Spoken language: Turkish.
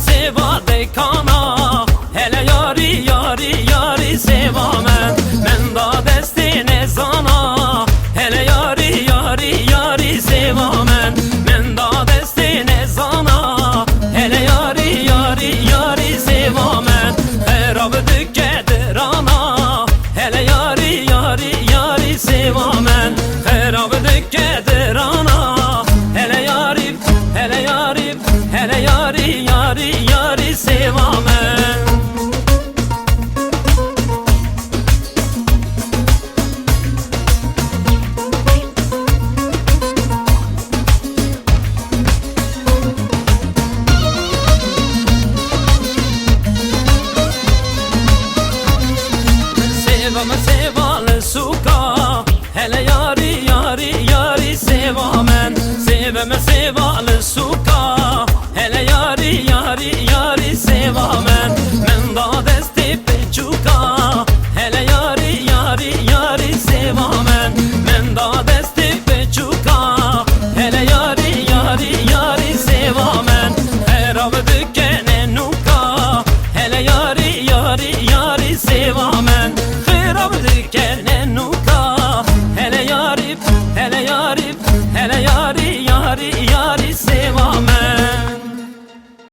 seva dekana. Hele yari yari yari seva men da desti nezana. Hele yari yari yari seva men da desti nezana. Hele yari yari yari seva men herab dükkedir ana. Hele yari yari yari seva men herab dükkedir ana. Hele yari hele yari hele yari yari yari seva men. Sevame sevalı suka. Hele yari yari yari seva men. Sevame sevalı